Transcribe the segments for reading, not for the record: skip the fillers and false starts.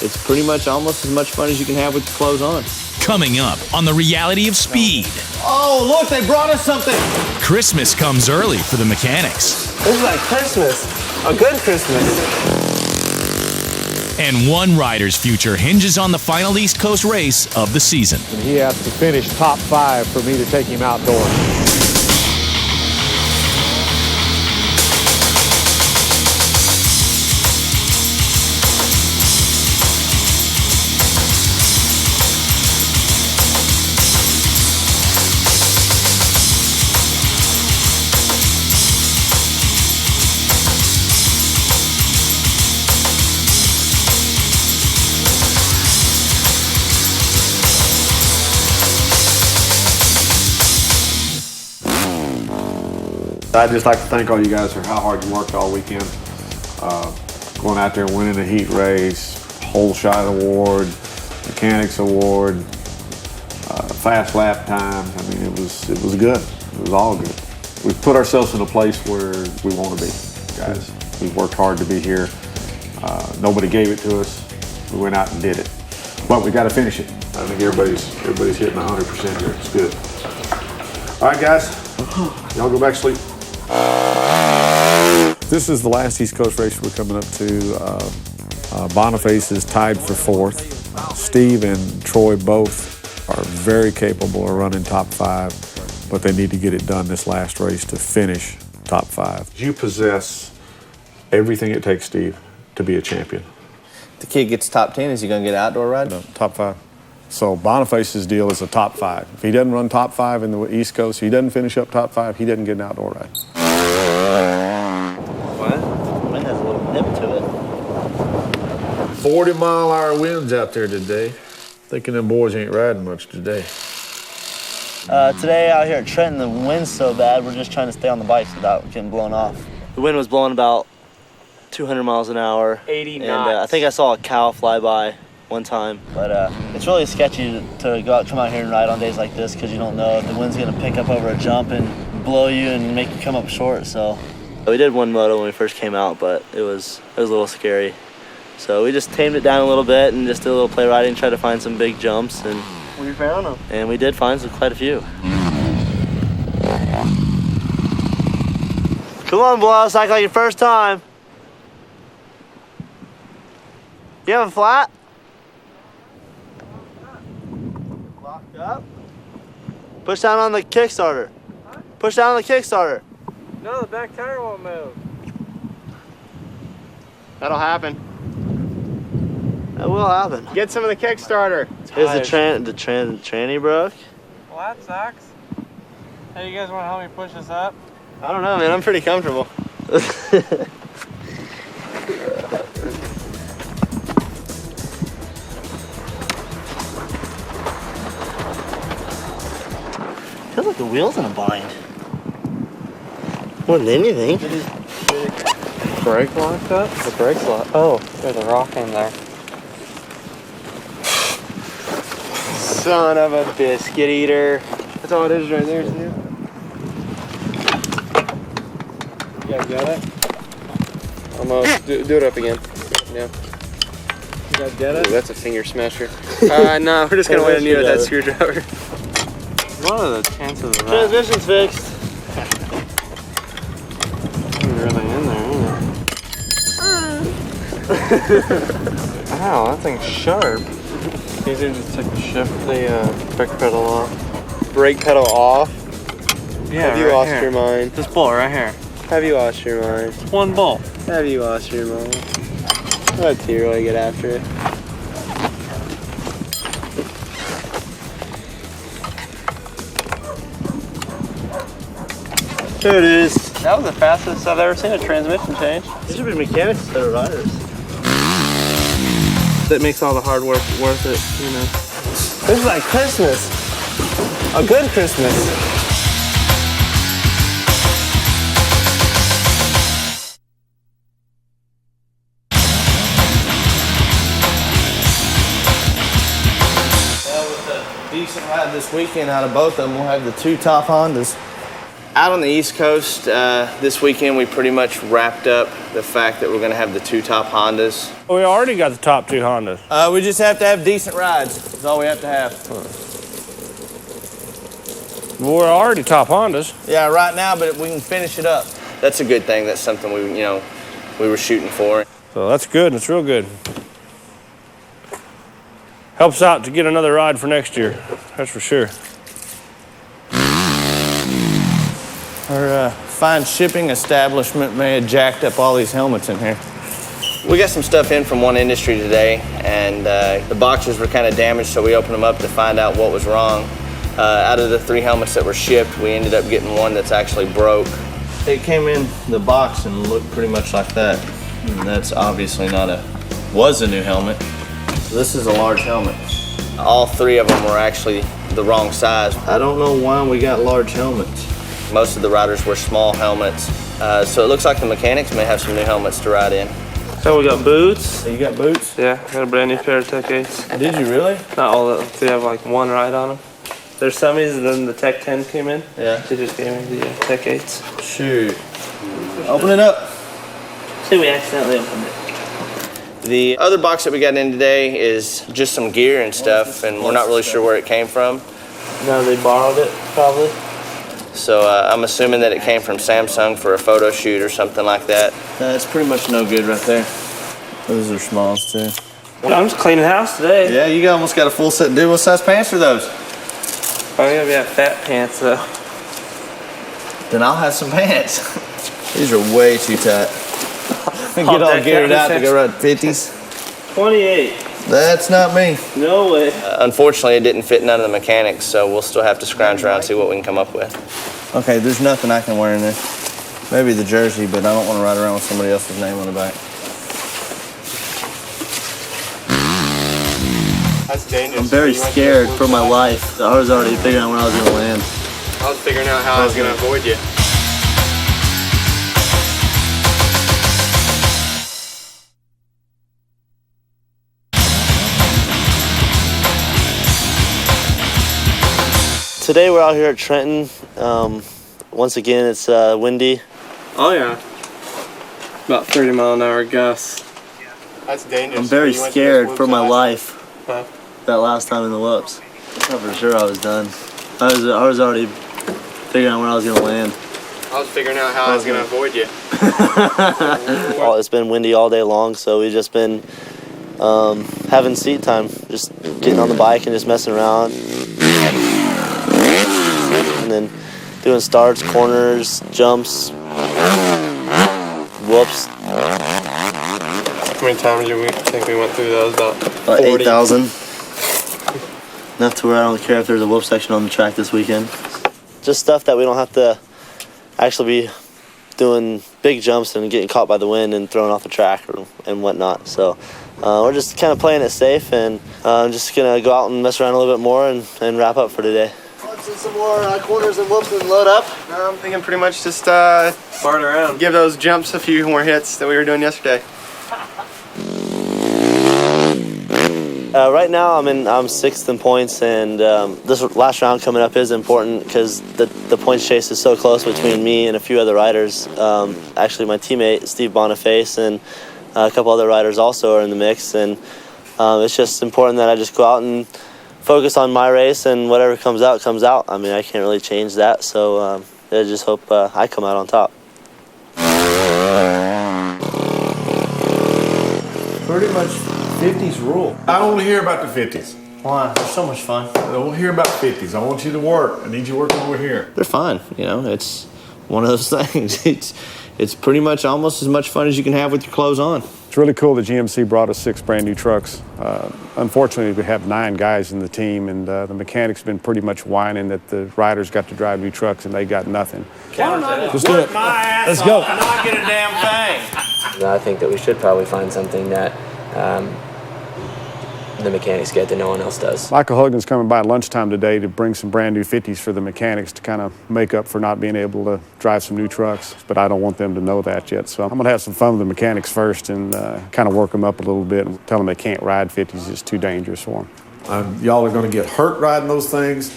it's pretty much almost as much fun as you can have with your clothes on. Coming up on The Reality of Speed. Oh, look, they brought us something. Christmas comes early for the mechanics. This is like Christmas. A good Christmas. And one rider's future hinges on the final East Coast race of the season. He has to finish top 5 for me to take him outdoors. I'd just like to thank all you guys for how hard you worked all weekend. Going out there and winning the heat race, Whole Shot Award, Mechanics Award, fast lap times. I mean, it was good. It was all good. We've put ourselves in a place where we want to be, guys. We've worked hard to be here. Nobody gave it to us. We went out and did it. But we got to finish it. I think everybody's hitting 100% here. It's good. All right, guys. Y'all go back to sleep. This is the last East Coast race we're coming up to. Boniface is tied for 4th. Steve and Troy both are very capable of running top 5, but they need to get it done this last race to finish top 5. You possess everything it takes, Steve, to be a champion. The kid gets top 10, is he going to get an outdoor ride? No, top 5. So Boniface's deal is a top 5. If he doesn't run top 5 in the East Coast, if he doesn't finish up top 5, he doesn't get an outdoor ride. What? The wind has a little nip to it. 40-mile-an-hour winds out there today. Thinking them boys ain't riding much today. Today out here at Trenton, the wind's so bad, we're just trying to stay on the bikes without getting blown off. The wind was blowing about 200 miles an hour. 80 and, knots. I think I saw a cow fly by one time. But it's really sketchy to come out here and ride on days like this because you don't know if the wind's going to pick up over a jump and blow you and make you come up short. So we did one moto when we first came out, but it was a little scary. So we just tamed it down a little bit and just did a little play riding, tried to find some big jumps, and We found them. And we did find quite a few. Come on, boys, act like your first time. You have a flat? Locked up. Push down on the Kickstarter. Push down on the Kickstarter. No, the back tire won't move. That'll happen. That will happen. Get some of the Kickstarter. Is the tranny broke? Well, that sucks. Hey, you guys want to help me push this up? I don't know, man. I'm pretty comfortable. Feels like the wheel's in a bind. More than anything. Brake locked up? The brake's locked. Oh, there's a rock in there. Son of a biscuit eater. That's all it is right there, Steve. You guys got it? Almost. Do it up again. Yeah. You guys get it? Ooh, that's a finger smasher. No, we're just gonna wait on you with that screwdriver. What are the chances of that? Transmission's fixed. Really in there, Ow, that thing's sharp. Easier just to shift the brake pedal off. Brake pedal off? Yeah, Have you lost your mind? This bolt right here. Have you lost your mind? It's one bolt. Have you lost your mind? Let's really get after it. There it is. That was the fastest I've ever seen a transmission change. These should be mechanics instead of riders. That makes all the hard work worth it, you know. This is like Christmas. A good Christmas. Well, with a decent ride this weekend out of both of them, we'll have the two top Hondas. Out on the East Coast this weekend, we pretty much wrapped up the fact that we're going to have the 2 top Hondas. We already got the top 2 Hondas. We just have to have decent rides. That's all we have to have. We're already top Hondas. Yeah, right now, but we can finish it up. That's a good thing. That's something we were shooting for. So that's good. It's real good. Helps out to get another ride for next year. That's for sure. Our fine shipping establishment may have jacked up all these helmets in here. We got some stuff in from One Industry today, and the boxes were kind of damaged, so we opened them up to find out what was wrong. Out of the 3 helmets that were shipped, we ended up getting one that's actually broke. It came in the box and looked pretty much like that. And that's obviously was a new helmet. This is a large helmet. All 3 of them were actually the wrong size. I don't know why we got large helmets. Most of the riders wear small helmets. So it looks like the mechanics may have some new helmets to ride in. So we got boots. You got boots? Yeah, got a brand new pair of Tech 8s. Did you really? Not all of them. They have like 1 ride on them. There's Summies, and then the Tech 10 came in. Yeah. They just gave me the Tech 8s. Shoot. Open it up. See, we accidentally opened it. The other box that we got in today is just some gear and stuff, and we're not really sure where it came from. No, they borrowed it, probably. So I'm assuming that it came from Samsung for a photo shoot or something like that. That's pretty much no good right there. Those are smalls too. I'm just cleaning house today. Yeah, you almost got a full set. Dude, what size pants are those? I gotta have fat pants though. Then I'll have some pants. These are way too tight. Get all geared out to go ride 50s. 28. That's not me. No way. Unfortunately, it didn't fit none of the mechanics, so we'll still have to scrounge around and see what we can come up with. Okay, there's nothing I can wear in there. Maybe the jersey, but I don't want to ride around with somebody else's name on the back. That's dangerous. I'm very scared for my life. I was already figuring out where I was going to land. I was figuring out how I was going to avoid you. Today we're out here at Trenton. Once again, it's windy. Oh, yeah. About 30-mile-an-hour gusts. That's dangerous. I'm very scared for my life. Huh? That last time in the whoops. I thought for sure I was done. I was already figuring out where I was going to land. I was figuring out how I was going to avoid you. It's been windy all day long, so we've just been having seat time, just getting on the bike and just messing around. And then doing starts, corners, jumps, whoops. How many times do we think we went through those? About 8,000. Enough to where I don't care if there's a whoop section on the track this weekend. Just stuff that we don't have to actually be doing big jumps and getting caught by the wind and thrown off the track and whatnot. So we're just kind of playing it safe, and I'm just going to go out and mess around a little bit more and wrap up for today. Some more corners and whoops and load up. I'm thinking pretty much just fart around. Give those jumps a few more hits that we were doing yesterday. Right now I'm sixth in points, and this last round coming up is important because the points chase is so close between me and a few other riders. Actually, my teammate Steve Boniface and a couple other riders also are in the mix, and it's just important that I just go out and focus on my race, and whatever comes out, comes out. I mean, I can't really change that, so I just hope I come out on top. Pretty much 50s rule. I don't want to hear about the 50s. Why? They're so much fun. I don't want to hear about 50s. I want you to work. I need you working over here. They're fun. It's one of those things. It's pretty much almost as much fun as you can have with your clothes on. It's really cool that GMC brought us 6 brand new trucks. Unfortunately, we have 9 guys in the team, and the mechanics have been pretty much whining that the riders got to drive new trucks and they got nothing. Let's do it. Let's go. Not get a damn thing. I think that we should probably find something that the mechanics get that no one else does. Michael Hogan's coming by at lunchtime today to bring some brand new 50s for the mechanics to kind of make up for not being able to drive some new trucks, but I don't want them to know that yet. So I'm going to have some fun with the mechanics first and kind of work them up a little bit and tell them they can't ride 50s. It's too dangerous for them. Y'all are going to get hurt riding those things.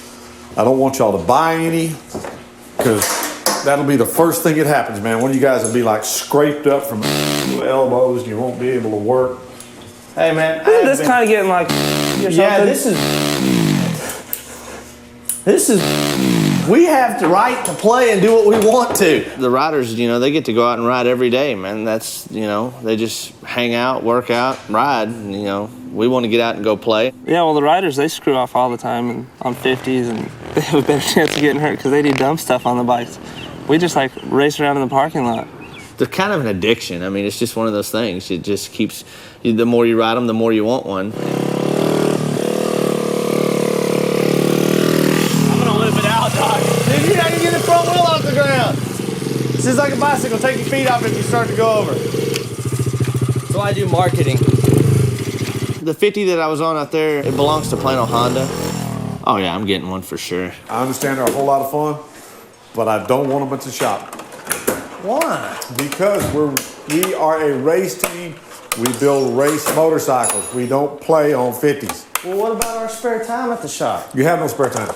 I don't want y'all to buy any because That'll be the first thing that happens, man. One of you guys will be like scraped up from elbows, and you won't be able to work. Hey, man. Isn't this kind of getting like? Yeah, this is. We have the right to play and do what we want to. The riders, you know, they get to go out and ride every day, man. That's, you know, they just hang out, work out, ride. And, you know, we want to get out and go play. Yeah, well, the riders, they screw off all the time and on 50s, and they have a better chance of getting hurt because they do dumb stuff on the bikes. We just like race around in the parking lot. They're kind of an addiction. I mean, it's just one of those things. It just keeps, the more you ride them, the more you want one. Dude, you're not gonna get the front wheel off the ground. This is like a bicycle. Take your feet off if you start to go over. So I do marketing. The 50 that I was on out there, it belongs to Plano Honda. Oh yeah, I'm getting one for sure. I understand they're a whole lot of fun, but I don't want them at the shop. Why? Because we are a race team. We build race motorcycles. We don't play on 50s. Well, what about our spare time at the shop? You have no spare time.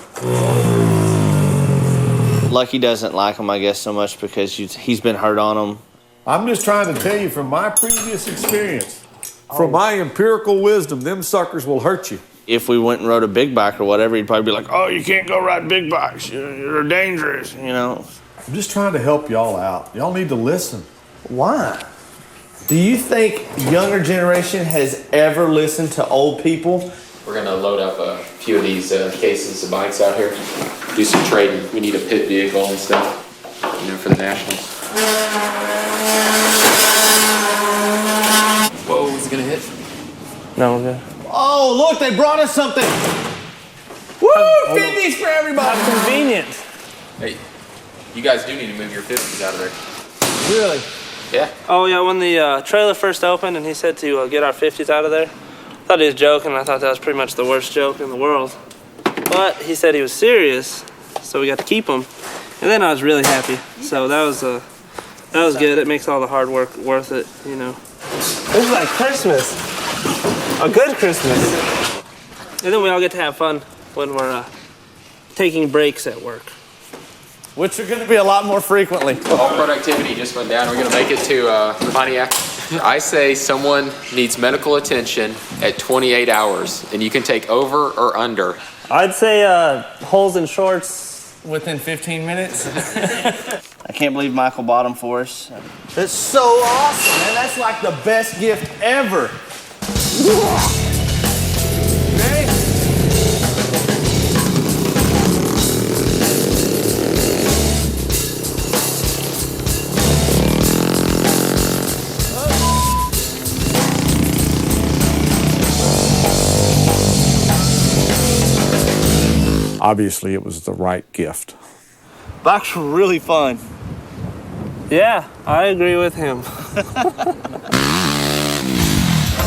Lucky doesn't like them, I guess, so much because he's been hurt on them. I'm just trying to tell you from my previous experience, from my empirical wisdom, them suckers will hurt you. If we went and rode a big bike or whatever, he'd probably be like, oh, you can't go ride big bikes. You're dangerous, you know. I'm just trying to help y'all out. Y'all need to listen. Why? Do you think younger generation has ever listened to old people? We're gonna load up a few of these cases of bikes out here. Do some trading. We need a pit vehicle and stuff, you know, for the Nationals. Whoa, is it gonna hit? No, we're good. Oh, look, they brought us something. Woo! 50s for everybody. How convenient. Hey, you guys do need to move your 50s out of there. Really? Yeah. Oh yeah, when the trailer first opened and he said to get our 50s out of there, I thought he was joking. I thought that was pretty much the worst joke in the world. But he said he was serious, so we got to keep them. And then I was really happy. So that was good. It makes all the hard work worth it, you know. This is like Christmas. A good Christmas. And then we all get to have fun when we're taking breaks at work. Which are going to be a lot more frequently. All productivity just went down. We're gonna make it to Pontiac. I say someone needs medical attention at 28 hours, and you can take over or under. I'd say holes in shorts within 15 minutes. I can't believe Michael bought them for us. That's so awesome, man. That's like the best gift ever. Ready? Obviously, it was the right gift. Bikes were really fun. Yeah, I agree with him.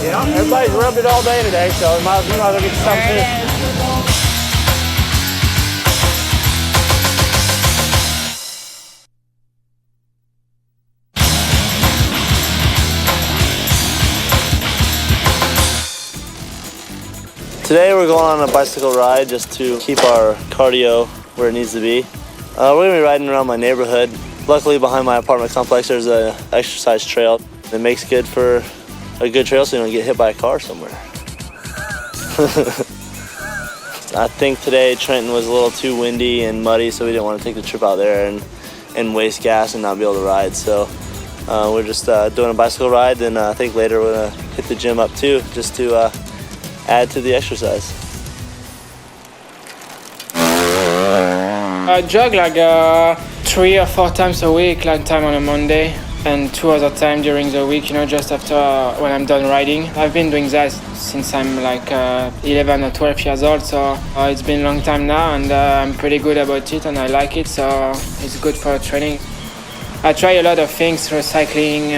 You know, everybody's rubbed it all day today, so you might as well get something. Today we're going on a bicycle ride just to keep our cardio where it needs to be. We're gonna be riding around my neighborhood. Luckily behind my apartment complex there's an exercise trail. It makes good for a good trail so you don't get hit by a car somewhere. I think today Trenton was a little too windy and muddy, so we didn't want to take the trip out there and waste gas and not be able to ride. So we're just doing a bicycle ride, then I think later we're gonna hit the gym up too, just to add to the exercise. I jog like 3 or 4 times a week, one time on a Monday and 2 other times during the week, you know, just after when I'm done riding. I've been doing that since I'm like 11 or 12 years old, so it's been a long time now, and I'm pretty good about it and I like it, so it's good for training. I try a lot of things, cycling,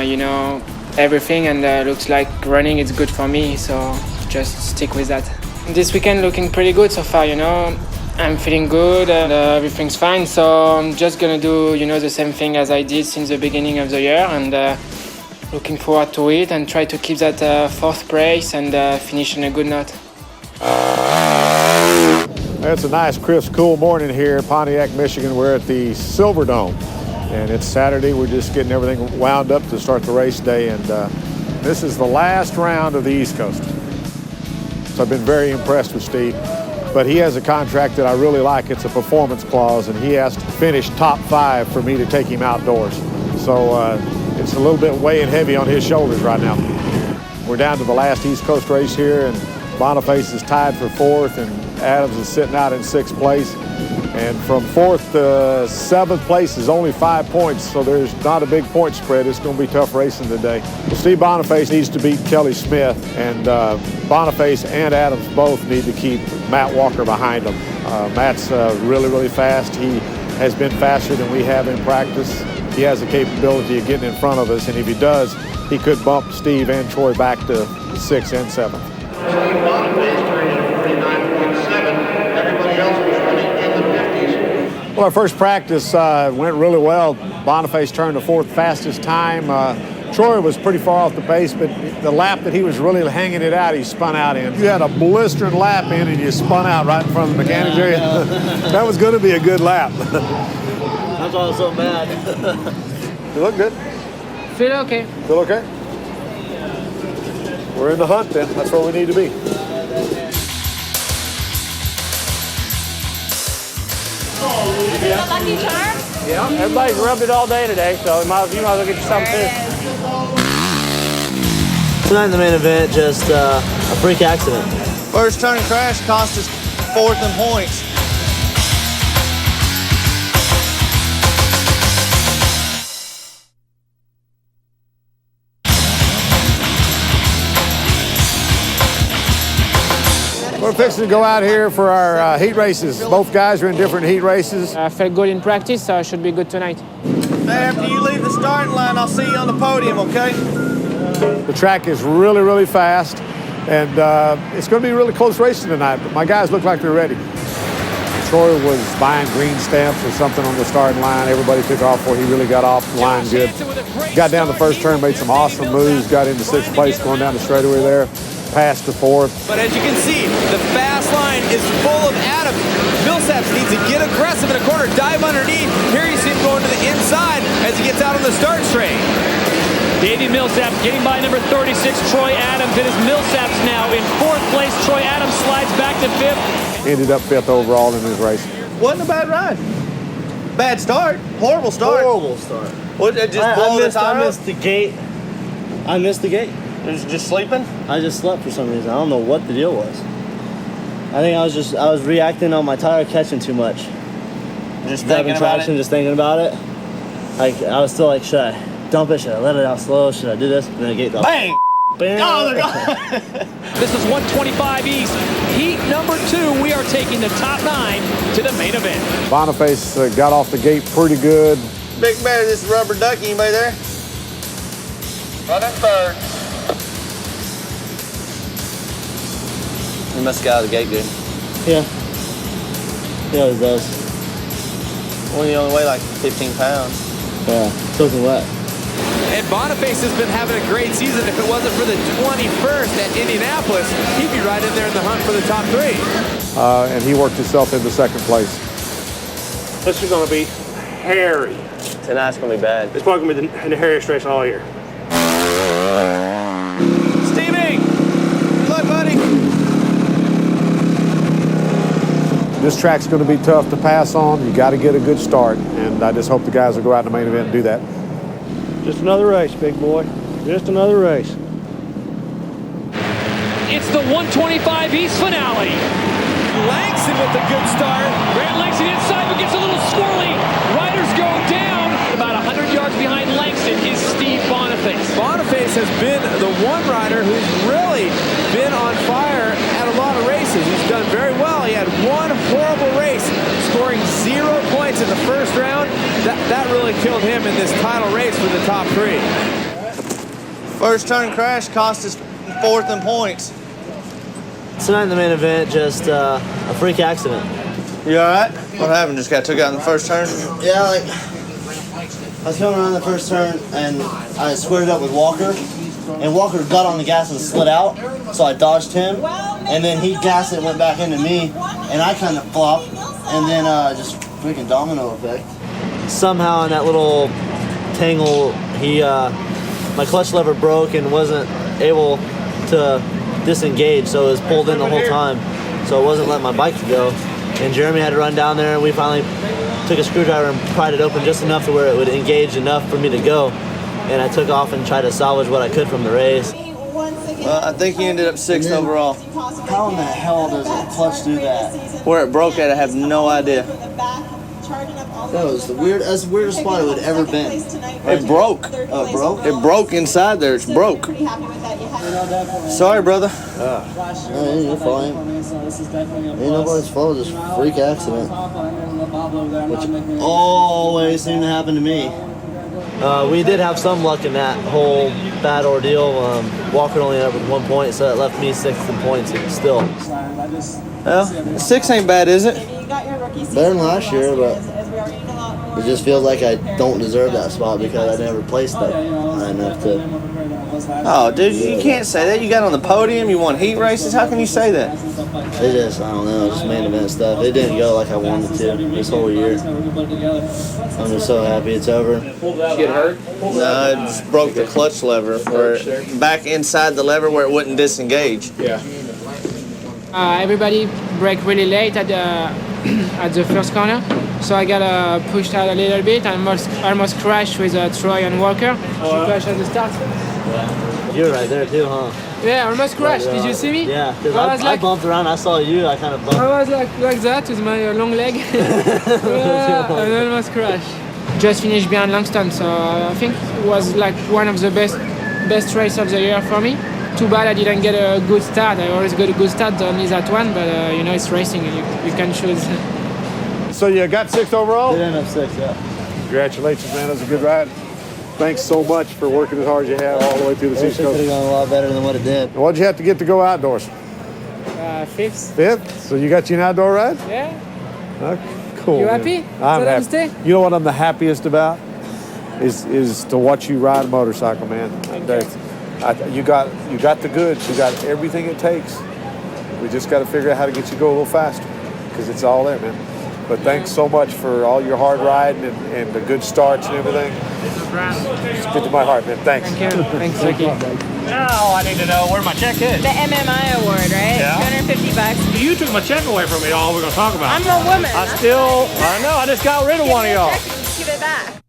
you know, everything, and looks like running is good for me, so just stick with that. This weekend looking pretty good so far, you know. I'm feeling good and everything's fine, so I'm just gonna do, you know, the same thing as I did since the beginning of the year, and looking forward to it and try to keep that 4th place and finish in a good note. It's a nice, crisp, cool morning here in Pontiac, Michigan. We're at the Silverdome, and it's Saturday. We're just getting everything wound up to start the race day, and this is the last round of the East Coast. So I've been very impressed with Steve, but he has a contract that I really like. It's a performance clause, and he has to finish top 5 for me to take him outdoors. So it's a little bit weighing heavy on his shoulders right now. We're down to the last East Coast race here, and Boniface is tied for 4th, and Adams is sitting out in 6th place. And from 4th to 7th place is only 5 points, so there's not a big point spread. It's going to be tough racing today. Well, Steve Boniface needs to beat Kelly Smith, and Boniface and Adams both need to keep Matt Walker behind them. Matt's really, really fast. He has been faster than we have in practice. He has the capability of getting in front of us, and if he does, he could bump Steve and Troy back to 6th and 7th. Steve Boniface turned in 49.7. Everybody else was running in the 50s. Well, our first practice went really well. Boniface turned the 4th fastest time. Troy was pretty far off the pace, but the lap that he was really hanging it out, he spun out in. You had a blistering lap in and you spun out right in front of the mechanics area. That was going to be a good lap. That's why I was so mad. You look good. Feel okay. Feel okay? We're in the hunt then. That's where we need to be. Lucky Charm? Yeah, everybody's rubbed it all day today, so you might as well get you something too. Tonight in the main event, just a freak accident. First turn crash cost us 4th in points. We're fixing to go out here for our heat races. Both guys are in different heat races. I felt good in practice, so I should be good tonight. After you leave the starting line, I'll see you on the podium, okay? The track is really, really fast, and it's going to be really close racing tonight, but my guys look like they're ready. Troy was buying green stamps or something on the starting line. Everybody took off before he really got off the line good. Got down the first turn, made some awesome moves, got into 6th place going down the straightaway there. Passed to 4th. But as you can see, the fast line is full of Adams. Millsaps needs to get aggressive in a corner, dive underneath. Here you see him going to the inside as he gets out on the start straight. Davey Millsaps getting by number 36, Troy Adams. It is Millsaps now in 4th place. Troy Adams slides back to 5th. Ended up 5th overall in his race. Wasn't a bad ride. Bad start. Horrible start. Horrible start. What, it just blow the tire I missed the gate. I missed the gate. Just sleeping? I just slept for some reason. I don't know what the deal was. I think I was reacting on my tire catching too much. Just thinking about it? Just thinking about it. Like, I was still like, should I dump it? Should I let it out slow? Should I do this? And then the gate got bang! Bam. Oh, they're gone. This is 125 East. Heat number 2. We are taking the top 9 to the main event. Boniface got off the gate pretty good. Big Bear, this is Rubber Ducky. Anybody there? Running 3rd. He must have got out of the gate, dude. Yeah. He always does. Well, you only weigh like 15 pounds. Yeah, soaking wet. And Boniface has been having a great season. If it wasn't for the 21st at Indianapolis, he'd be right in there in the hunt for the top 3. And he worked himself into 2nd place. This is going to be hairy. Tonight's going to be bad. It's probably going to be the hairiest race all year. Stevie! Good luck, buddy. This track's going to be tough to pass on. You got to get a good start, and I just hope the guys will go out in the main event and do that. Just another race, big boy. Just another race. It's the 125 East finale. Langston with a good start. Grant Langston inside, but gets a little squirrely. Riders go down. About 100 yards behind Langston is Steve Boniface. Boniface has been the one rider who's really been on fire at a lot of races. He's done very well. He had one horrible race, scoring 0 points in the first round. That really killed him in this title race for the top 3. First turn crash cost us 4th in points. Tonight in the main event, just a freak accident. You all right? What happened? Just got took out in the first turn? Yeah, like, I was coming around the first turn and I squared up with Walker, and Walker got on the gas and slid out, so I dodged him, and then he gassed it and went back into me, and I kind of flopped, and then just freaking domino effect. Somehow in that little tangle, my clutch lever broke and wasn't able to disengage, so it was pulled in the whole time, so it wasn't letting my bike go. And Jeremy had to run down there, and we finally took a screwdriver and pried it open just enough to where it would engage enough for me to go. And I took off and tried to salvage what I could from the race. Well, I think he ended up 6th overall. How in the hell does a clutch do that? Where it broke at, I have no idea. That was the weirdest spot it would ever been. It broke. Oh, it broke? It broke inside there. It's broke. Sorry, brother. You're fine. Ain't nobody's fault. Just freak accident. Which always seemed to happen to me. We did have some luck in that whole bad ordeal. Walker only ended up with 1 point, so it left me 6th in points still. Well, 6 ain't bad, is it? Better than last year, but it just feels like I don't deserve that spot because I never placed that high enough to. Oh, dude, you can't say that. You got on the podium, you won heat races. How can you say that? It just, I don't know, just main event stuff. It didn't go like I wanted to this whole year. I'm just so happy it's over. Did you get hurt? No, it just broke the clutch lever, back inside the lever where it wouldn't disengage. Yeah. Everybody brake really late at the first corner, so I got pushed out a little bit. I almost crashed with Troy and Walker. She crashed at the start. Yeah. You were right there too, huh? Yeah, I almost crashed. Did you see me? Yeah, because I bumped around. I saw you. I kind of bumped. I was like that with my long leg. Yeah, I almost crashed. Just finished behind Langston, so I think it was like one of the best race of the year for me. Too bad I didn't get a good start. I always get a good start, only that one, but it's racing. You can choose. So you got 6th overall? Did end up 6th, yeah. Congratulations, man. That was a good ride. Thanks so much for working as hard as you have all the way through the It season. could have gone a lot better than what it did. What'd you have to get to go outdoors? 5th. 5th? So you got you an outdoor ride? Yeah. Cool. You man. happy? I'm Let him happy. stay? You know what I'm the happiest about? Is to watch you ride a motorcycle, man. You got the goods. You got everything it takes. We just got to figure out how to get you to go a little faster because it's all there, man. But thanks so much for all your hard riding and the good starts and everything. It's good to my heart, man. Thanks. Thank you. Thanks, Ricky. Now I need to know where my check is. The MMI award, right? Yeah. $250. You took my check away from me. All we're gonna talk about. I'm a woman. I know. I just got rid of one of y'all. Give it back.